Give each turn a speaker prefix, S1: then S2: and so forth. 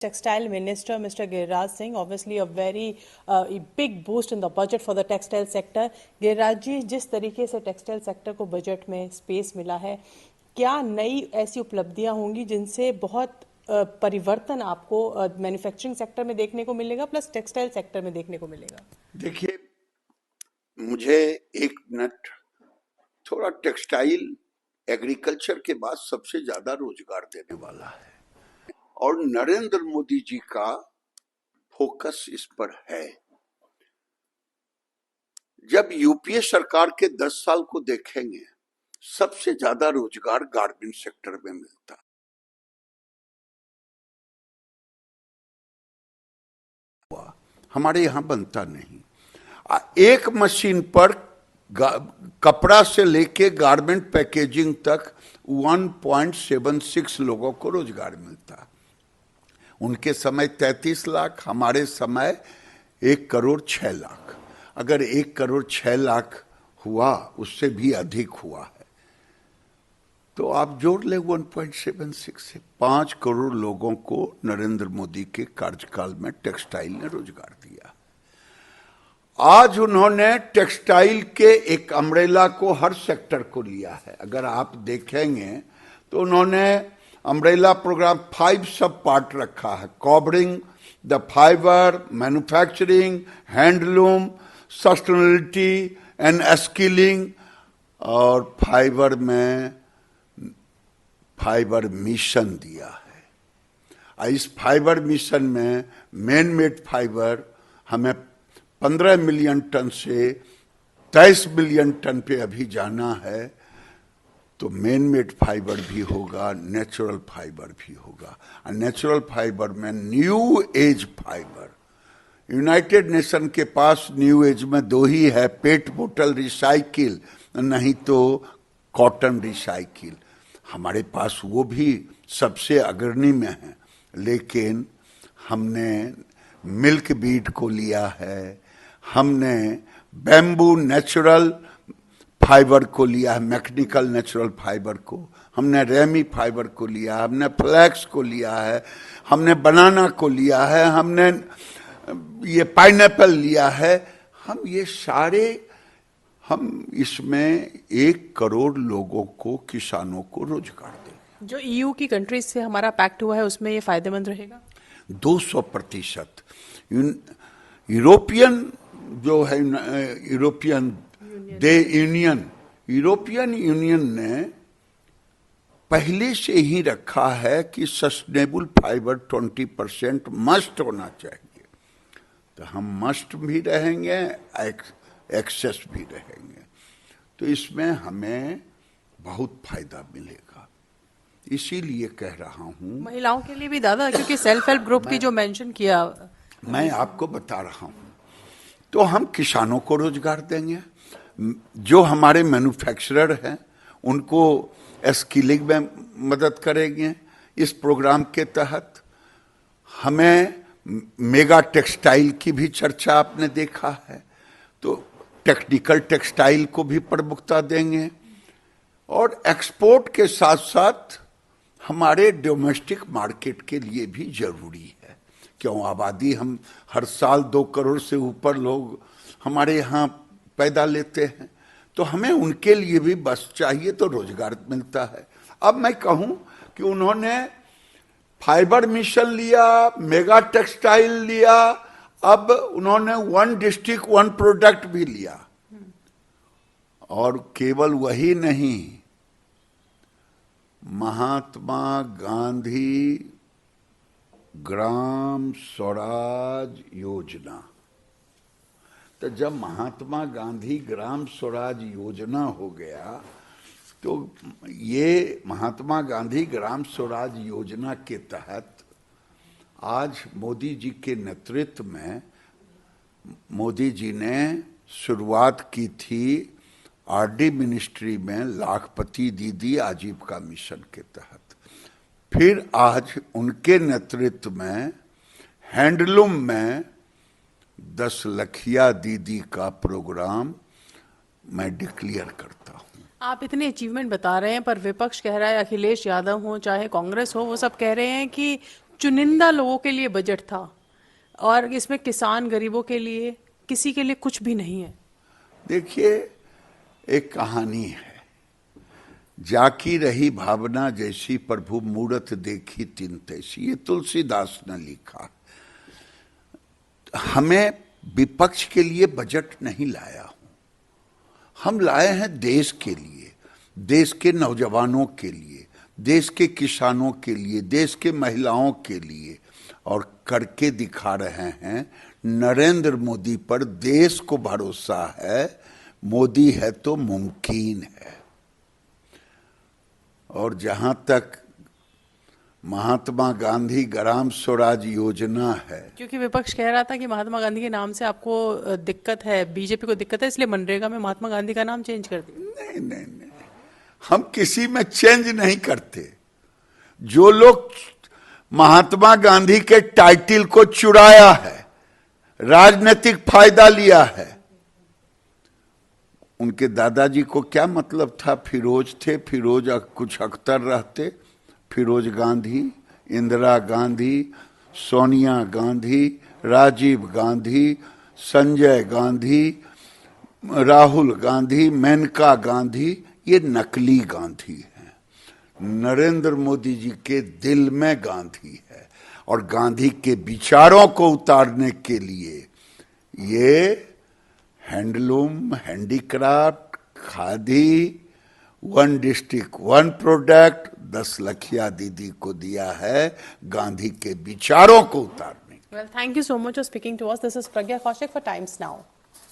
S1: Textile Minister Mr. Giriraj Singh, obviously a very big boost in the budget for the textile sector. Giriraj ji, जिस तरीके से textile sector को budget में space मिला है, क्या नई ऐसी उपलब्धियां होंगी जिनसे बहुत परिवर्तन आपको मैन्युफैक्चरिंग सेक्टर में देखने को मिलेगा प्लस टेक्सटाइल सेक्टर में देखने को मिलेगा?
S2: देखिए, मुझे एक मिनट थोड़ा टेक्सटाइल एग्रीकल्चर के बाद सबसे ज्यादा रोजगार देने वाला है और नरेंद्र मोदी जी का फोकस इस पर है। जब यूपीए सरकार के 10 साल को देखेंगे, सबसे ज्यादा रोजगार गारमेंट सेक्टर में मिलता हुआ, हमारे यहां बनता नहीं। एक मशीन पर कपड़ा से लेके गारमेंट पैकेजिंग तक 1.76 लोगों को रोजगार मिलता। उनके समय 33 लाख, हमारे समय 1,06,00,000। अगर 1,06,00,000 हुआ, उससे भी अधिक हुआ है, तो आप जोड़ ले 1.76 से 5 करोड़ लोगों को नरेंद्र मोदी के कार्यकाल में टेक्सटाइल ने रोजगार दिया। आज उन्होंने टेक्सटाइल के एक अम्ब्रेला को हर सेक्टर को लिया है। अगर आप देखेंगे तो उन्होंने अम्ब्रेला प्रोग्राम 5 सब पार्ट रखा है, covering the fibre, manufacturing, handloom, sustainability and skilling, और फाइबर में फाइबर मिशन दिया है। इस फाइबर मिशन में मैन मेड फाइबर हमें 15 मिलियन टन से 23 मिलियन टन पे अभी जाना है, तो मैन मेड फाइबर भी होगा, नेचुरल फाइबर भी होगा। और नेचुरल फाइबर में new age fibre, United nation के पास न्यू एज में 2 ही है, पेट बोतल रिसाइकिल, नहीं तो कॉटन रिसाइकिल। हमारे पास वो भी सबसे अग्रणी में है, लेकिन हमने मिल्क बीड को लिया है, हमने बैम्बू नेचुरल फाइबर को लिया है, मैकेनिकल नेचुरल फाइबर को, हमने रेमी फाइबर को लिया है, हमने फ्लैक्स को लिया है, हमने बनाना को लिया है, हमने ये पाइनएप्पल लिया है। हम ये सारे, हम इसमें 1 करोड़ लोगों को, किसानों को रोजगार देंगे।
S1: जो ईयू की कंट्रीज से हमारा पैक्ट हुआ है, उसमें ये फायदेमंद रहेगा
S2: 200%। यूरोपियन जो है, यूरोपियन यूनियन ने पहले से ही रखा है कि सस्टेनेबल फाइबर 20% मस्ट होना चाहिए। तो हम मस्ट भी रहेंगे, एक्सेस भी रहेंगे, तो इसमें हमें बहुत फायदा मिलेगा। इसीलिए कह रहा हूं,
S1: महिलाओं के लिए भी दादा, क्योंकि सेल्फ हेल्प ग्रुप की जो मेंशन किया,
S2: मैं आपको बता रहा हूं, तो हम किसानों को रोजगार देंगे, जो हमारे मैन्युफैक्चरर हैं उनको स्किलिंग में मदद करेंगे। इस प्रोग्राम के तहत हमें मेगा टेक्सटाइल की भी चर्चा आपने देखा है, तो टेक्निकल टेक्सटाइल को भी प्रमुखता देंगे, और एक्सपोर्ट के साथ साथ हमारे डोमेस्टिक मार्केट के लिए भी जरूरी है। क्यों, आबादी हम हर साल 2 करोड़ से ऊपर लोग हमारे यहाँ पैदा लेते हैं, तो हमें उनके लिए भी बस चाहिए तो रोजगार मिलता है। अब मैं कहूं कि उन्होंने फाइबर मिशन लिया, मेगा टेक्सटाइल लिया, अब उन्होंने 1 डिस्ट्रिक्ट 1 प्रोडक्ट भी लिया, और केवल वही नहीं, महात्मा गांधी ग्राम स्वराज योजना। तो जब महात्मा गांधी ग्राम स्वराज योजना हो गया, तो ये महात्मा गांधी ग्राम स्वराज योजना के तहत आज मोदी जी के नेतृत्व में मोदी जी ने शुरुआत की थी आरडी मिनिस्ट्री में लाखपति दीदी आजीविका मिशन के तहत। फिर आज उनके नेतृत्व में हैंडलूम में 10 लखिया दीदी का प्रोग्राम मैं डिक्लेयर करता हूं।
S1: आप इतने अचीवमेंट बता रहे हैं, पर विपक्ष कह रहा है, अखिलेश यादव हो चाहे कांग्रेस हो, वो सब कह रहे हैं कि चुनिंदा लोगों के लिए बजट था और इसमें किसान गरीबों के लिए किसी के लिए कुछ भी नहीं है।
S2: देखिए, एक कहानी है, जाकी रही भावना जैसी प्रभु मूरत देखी तिन तैसी, ये तुलसीदास ने लिखा। हमें विपक्ष के लिए बजट नहीं लाया हूं, हम लाए हैं देश के लिए, देश के नौजवानों के लिए, देश के किसानों के लिए, देश के महिलाओं के लिए, और करके दिखा रहे हैं। नरेंद्र मोदी पर देश को भरोसा है, मोदी है तो मुमकिन है। और जहां तक महात्मा गांधी ग्राम स्वराज योजना है,
S1: क्योंकि विपक्ष कह रहा था कि महात्मा गांधी के नाम से आपको दिक्कत है, बीजेपी को दिक्कत है, इसलिए मनरेगा में महात्मा गांधी का नाम चेंज कर दिया।
S2: नहीं नहीं नहीं, हम किसी में चेंज नहीं करते। जो लोग महात्मा गांधी के टाइटल को चुराया है, राजनीतिक फायदा लिया है, उनके दादाजी को क्या मतलब था? फिरोज थे, फिरोज कुछ अख्तर रहते, फिरोज गांधी, इंदिरा गांधी, सोनिया गांधी, राजीव गांधी, संजय गांधी, राहुल गांधी, मेनका गांधी, ये नकली गांधी हैं। नरेंद्र मोदी जी के दिल में गांधी है, और गांधी के विचारों को उतारने के लिए ये handloom, handicraft, khadi, 1 district 1 product 10 लखिया दीदी को दिया है, गांधी के विचारों को उतारने।
S1: Well, thank you so much for speaking to us. This is Pragya Kaushik for Times Now.